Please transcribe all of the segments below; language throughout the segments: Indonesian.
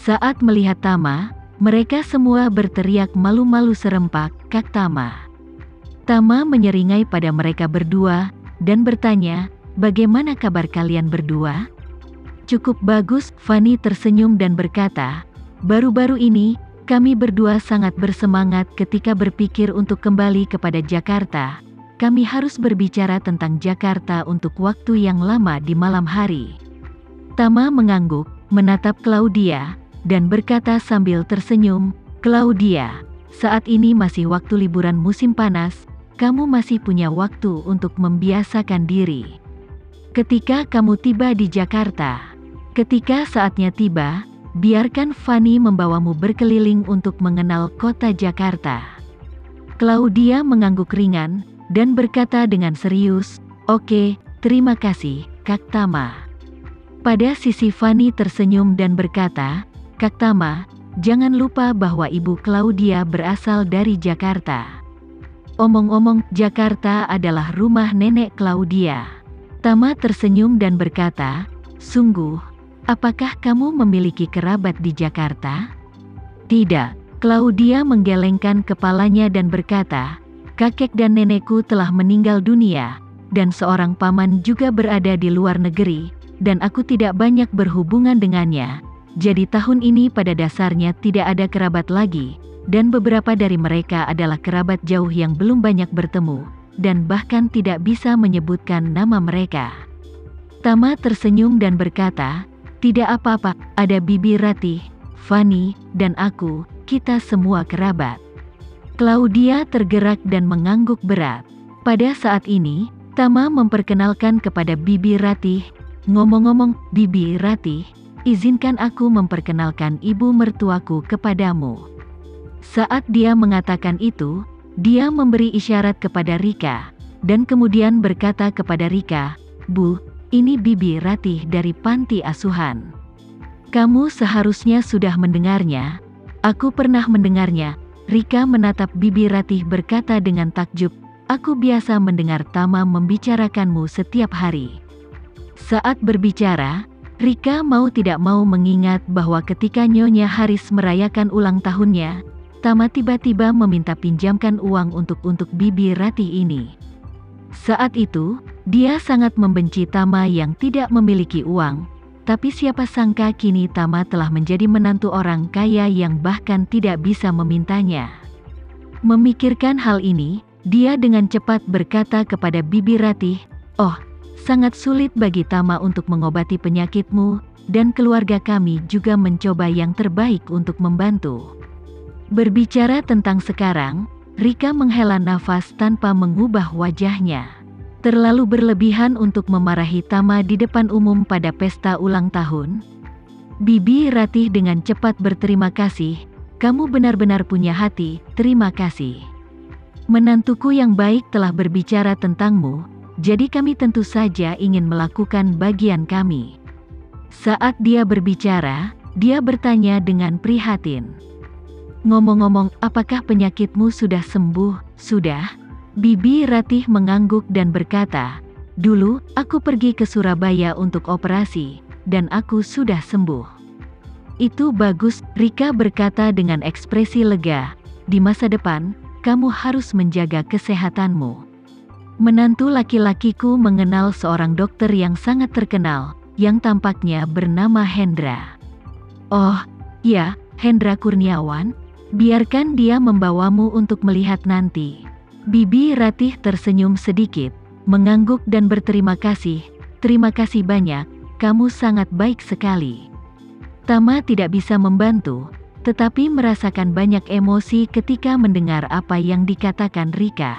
Saat melihat Tama, mereka semua berteriak malu-malu serempak, "Kak Tama." Tama menyeringai pada mereka berdua, dan bertanya, "Bagaimana kabar kalian berdua?" "Cukup bagus," Fanny tersenyum dan berkata, "baru-baru ini, kami berdua sangat bersemangat ketika berpikir untuk kembali kepada Jakarta. Kami harus berbicara tentang Jakarta untuk waktu yang lama di malam hari." Tama mengangguk, menatap Claudia, dan berkata sambil tersenyum, "Claudia, saat ini masih waktu liburan musim panas, kamu masih punya waktu untuk membiasakan diri. Ketika kamu tiba di Jakarta, ketika saatnya tiba, biarkan Fanny membawamu berkeliling untuk mengenal kota Jakarta." Claudia mengangguk ringan, dan berkata dengan serius, "Oke, terima kasih, Kak Tama." Pada sisi Fanny tersenyum dan berkata, "Kak Tama, jangan lupa bahwa Ibu Claudia berasal dari Jakarta. Omong-omong, Jakarta adalah rumah nenek Claudia." Tama tersenyum dan berkata, "Sungguh, apakah kamu memiliki kerabat di Jakarta?" "Tidak." Claudia menggelengkan kepalanya dan berkata, "Kakek dan nenekku telah meninggal dunia, dan seorang paman juga berada di luar negeri, dan aku tidak banyak berhubungan dengannya. Jadi tahun ini pada dasarnya tidak ada kerabat lagi, dan beberapa dari mereka adalah kerabat jauh yang belum banyak bertemu, dan bahkan tidak bisa menyebutkan nama mereka." Tama tersenyum dan berkata, "Tidak apa-apa, ada Bibi Ratih, Fanny, dan aku, kita semua kerabat." Claudia tergerak dan mengangguk berat. Pada saat ini, Tama memperkenalkan kepada Bibi Ratih, "Ngomong-ngomong, Bibi Ratih, izinkan aku memperkenalkan ibu mertuaku kepadamu." Saat dia mengatakan itu, dia memberi isyarat kepada Rika, dan kemudian berkata kepada Rika, "Bu, ini Bibi Ratih dari panti asuhan. Kamu seharusnya sudah mendengarnya." "Aku pernah mendengarnya." Rika menatap Bibi Ratih berkata dengan takjub, "Aku biasa mendengar Tama membicarakanmu setiap hari." Saat berbicara, Rika mau tidak mau mengingat bahwa ketika Nyonya Haris merayakan ulang tahunnya, Tama tiba-tiba meminta pinjamkan uang untuk Bibi Ratih ini. Saat itu, dia sangat membenci Tama yang tidak memiliki uang, tapi siapa sangka kini Tama telah menjadi menantu orang kaya yang bahkan tidak bisa memintanya. Memikirkan hal ini, dia dengan cepat berkata kepada Bibi Ratih, "Oh, sangat sulit bagi Tama untuk mengobati penyakitmu, dan keluarga kami juga mencoba yang terbaik untuk membantu." Berbicara tentang sekarang, Rika menghela nafas tanpa mengubah wajahnya. Terlalu berlebihan untuk memarahi Tama di depan umum pada pesta ulang tahun. Bibi Ratih dengan cepat berterima kasih, "Kamu benar-benar punya hati, terima kasih. Menantuku yang baik telah berbicara tentangmu, jadi kami tentu saja ingin melakukan bagian kami." Saat dia berbicara, dia bertanya dengan prihatin, "Ngomong-ngomong, apakah penyakitmu sudah sembuh?" "Sudah." Bibi Ratih mengangguk dan berkata, "Dulu, aku pergi ke Surabaya untuk operasi, dan aku sudah sembuh." "Itu bagus," Rika berkata dengan ekspresi lega. "Di masa depan, kamu harus menjaga kesehatanmu." Menantu laki-lakiku mengenal seorang dokter yang sangat terkenal, yang tampaknya bernama Hendra. "Oh, ya, Hendra Kurniawan. Biarkan dia membawamu untuk melihat nanti." Bibi Ratih tersenyum sedikit, mengangguk dan berterima kasih. "Terima kasih banyak, kamu sangat baik sekali." Tama tidak bisa membantu, tetapi merasakan banyak emosi ketika mendengar apa yang dikatakan Rika.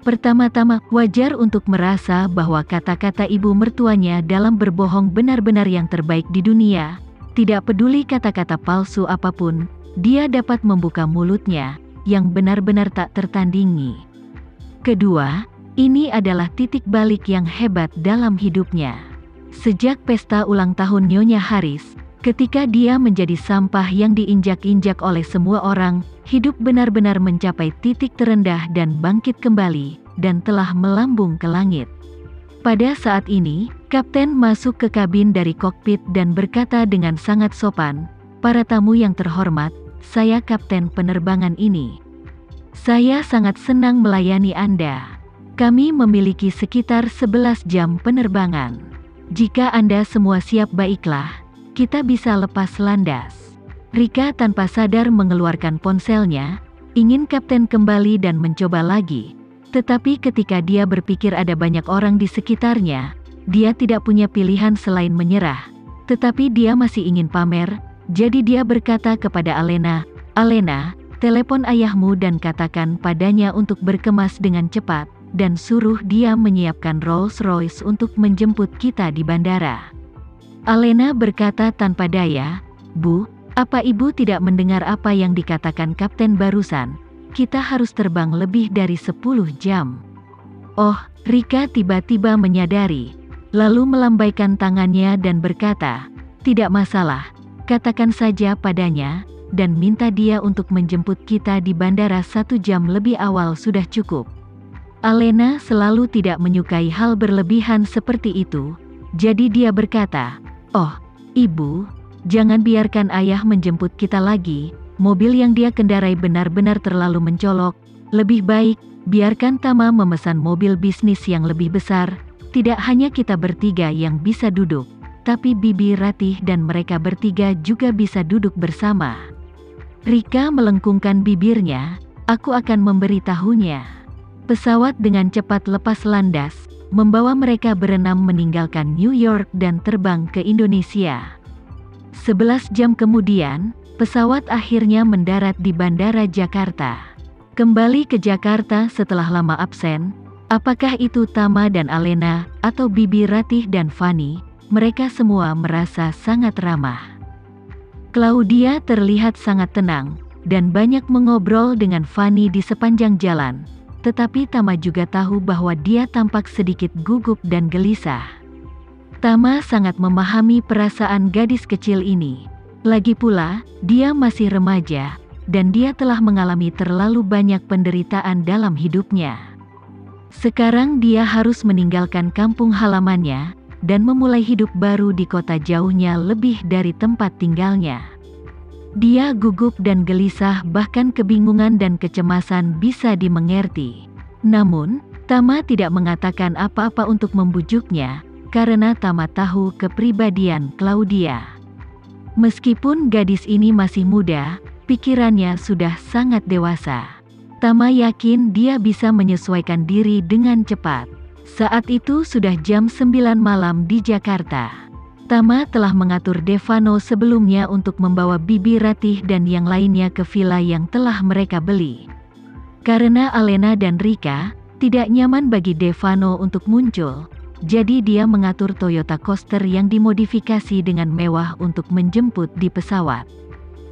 Pertama-tama, wajar untuk merasa bahwa kata-kata ibu mertuanya dalam berbohong benar-benar yang terbaik di dunia. Tidak peduli kata-kata palsu apapun, dia dapat membuka mulutnya, yang benar-benar tak tertandingi. Kedua, ini adalah titik balik yang hebat dalam hidupnya. Sejak pesta ulang tahun Nyonya Haris, ketika dia menjadi sampah yang diinjak-injak oleh semua orang, hidup benar-benar mencapai titik terendah dan bangkit kembali, dan telah melambung ke langit. Pada saat ini, Kapten masuk ke kabin dari kokpit dan berkata dengan sangat sopan, "Para tamu yang terhormat, saya kapten penerbangan ini. Saya sangat senang melayani Anda. Kami memiliki sekitar 11 jam penerbangan. Jika Anda semua siap baiklah, kita bisa lepas landas." Rika tanpa sadar mengeluarkan ponselnya, ingin kapten kembali dan mencoba lagi. Tetapi ketika dia berpikir ada banyak orang di sekitarnya, dia tidak punya pilihan selain menyerah. Tetapi dia masih ingin pamer, jadi dia berkata kepada Alena, "Alena, telepon ayahmu dan katakan padanya untuk berkemas dengan cepat, dan suruh dia menyiapkan Rolls-Royce untuk menjemput kita di bandara." Alena berkata tanpa daya, "Bu, apa ibu tidak mendengar apa yang dikatakan kapten barusan? Kita harus terbang lebih dari 10 jam. Oh, Rika tiba-tiba menyadari, lalu melambaikan tangannya dan berkata, "Tidak masalah, katakan saja padanya, dan minta dia untuk menjemput kita di bandara 1 jam lebih awal sudah cukup." Alena selalu tidak menyukai hal berlebihan seperti itu, jadi dia berkata, "Oh, Ibu, jangan biarkan ayah menjemput kita lagi, mobil yang dia kendarai benar-benar terlalu mencolok, lebih baik, biarkan Tama memesan mobil bisnis yang lebih besar, tidak hanya kita bertiga yang bisa duduk, tapi Bibi Ratih dan mereka bertiga juga bisa duduk bersama." Rika melengkungkan bibirnya, "Aku akan memberitahunya." Pesawat dengan cepat lepas landas, membawa mereka berenam meninggalkan New York dan terbang ke Indonesia. 11 jam kemudian, pesawat akhirnya mendarat di Bandara Jakarta. Kembali ke Jakarta setelah lama absen, apakah itu Tama dan Alena, atau Bibi Ratih dan Fanny, mereka semua merasa sangat ramah. Claudia terlihat sangat tenang, dan banyak mengobrol dengan Fanny di sepanjang jalan. Tetapi Tama juga tahu bahwa dia tampak sedikit gugup dan gelisah. Tama sangat memahami perasaan gadis kecil ini. Lagi pula, dia masih remaja, dan dia telah mengalami terlalu banyak penderitaan dalam hidupnya. Sekarang dia harus meninggalkan kampung halamannya, dan memulai hidup baru di kota jauhnya lebih dari tempat tinggalnya. Dia gugup dan gelisah, bahkan kebingungan dan kecemasan bisa dimengerti. Namun, Tama tidak mengatakan apa-apa untuk membujuknya, karena Tama tahu kepribadian Claudia. Meskipun gadis ini masih muda, pikirannya sudah sangat dewasa. Tama yakin dia bisa menyesuaikan diri dengan cepat. Saat itu sudah jam 9 malam di Jakarta. Tama telah mengatur Devano sebelumnya untuk membawa Bibi Ratih dan yang lainnya ke villa yang telah mereka beli. Karena Alena dan Rika tidak nyaman bagi Devano untuk muncul, jadi dia mengatur Toyota Coaster yang dimodifikasi dengan mewah untuk menjemput di pesawat.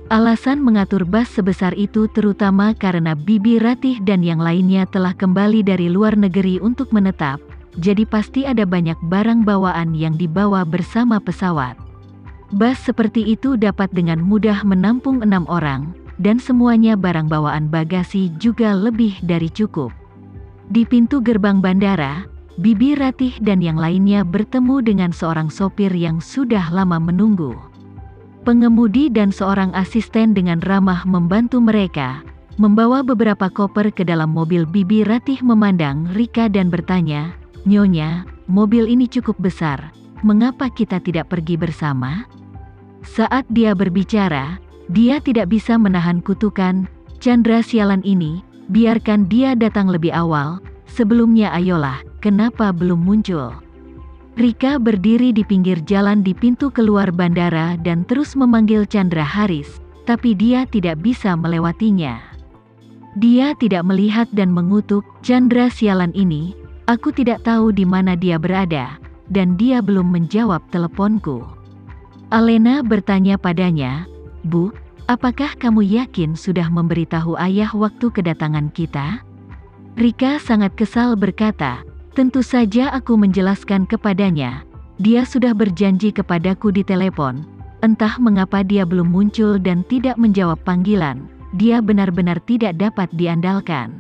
Alasan mengatur bus sebesar itu terutama karena Bibi Ratih dan yang lainnya telah kembali dari luar negeri untuk menetap, jadi pasti ada banyak barang bawaan yang dibawa bersama pesawat. Bus seperti itu dapat dengan mudah menampung 6 orang, dan semuanya barang bawaan bagasi juga lebih dari cukup. Di pintu gerbang bandara, Bibi Ratih dan yang lainnya bertemu dengan seorang sopir yang sudah lama menunggu. Pengemudi dan seorang asisten dengan ramah membantu mereka, membawa beberapa koper ke dalam mobil. Bibi Ratih memandang Rika dan bertanya, "Nyonya, mobil ini cukup besar, mengapa kita tidak pergi bersama?" Saat dia berbicara, dia tidak bisa menahan kutukan, "Chandra sialan ini, biarkan dia datang lebih awal, sebelumnya ayolah, kenapa belum muncul?" Rika berdiri di pinggir jalan di pintu keluar bandara dan terus memanggil Chandra Haris, tapi dia tidak bisa melewatinya. Dia tidak melihat dan mengutuk, "Chandra sialan ini, aku tidak tahu di mana dia berada, dan dia belum menjawab teleponku." Alena bertanya padanya, "Bu, apakah kamu yakin sudah memberitahu ayah waktu kedatangan kita?" Rika sangat kesal berkata, "Tentu saja aku menjelaskan kepadanya. Dia sudah berjanji kepadaku di telepon. Entah mengapa dia belum muncul dan tidak menjawab panggilan. Dia benar-benar tidak dapat diandalkan."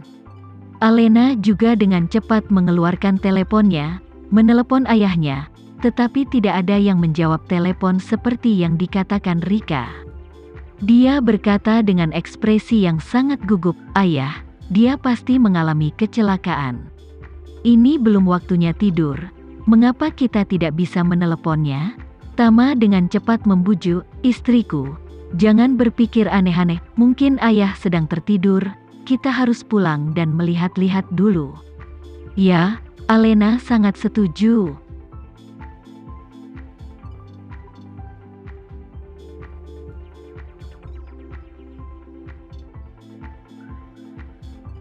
Alena juga dengan cepat mengeluarkan teleponnya, menelepon ayahnya, tetapi tidak ada yang menjawab telepon seperti yang dikatakan Rika. Dia berkata dengan ekspresi yang sangat gugup, "Ayah, dia pasti mengalami kecelakaan. Ini belum waktunya tidur. Mengapa kita tidak bisa meneleponnya?" Tama dengan cepat membujuk, "Istriku, jangan berpikir aneh-aneh, mungkin ayah sedang tertidur, kita harus pulang dan melihat-lihat dulu." "Ya," Alena sangat setuju.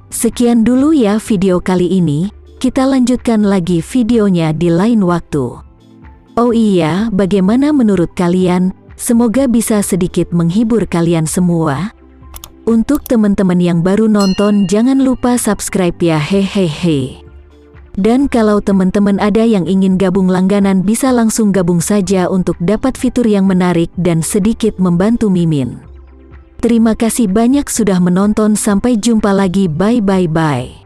Sekian dulu ya video kali ini, kita lanjutkan lagi videonya di lain waktu. Oh iya, bagaimana menurut kalian? Semoga bisa sedikit menghibur kalian semua. Untuk teman-teman yang baru nonton, jangan lupa subscribe ya, hehehe. Dan kalau teman-teman ada yang ingin gabung langganan, bisa langsung gabung saja untuk dapat fitur yang menarik dan sedikit membantu Mimin. Terima kasih banyak sudah menonton, sampai jumpa lagi, bye.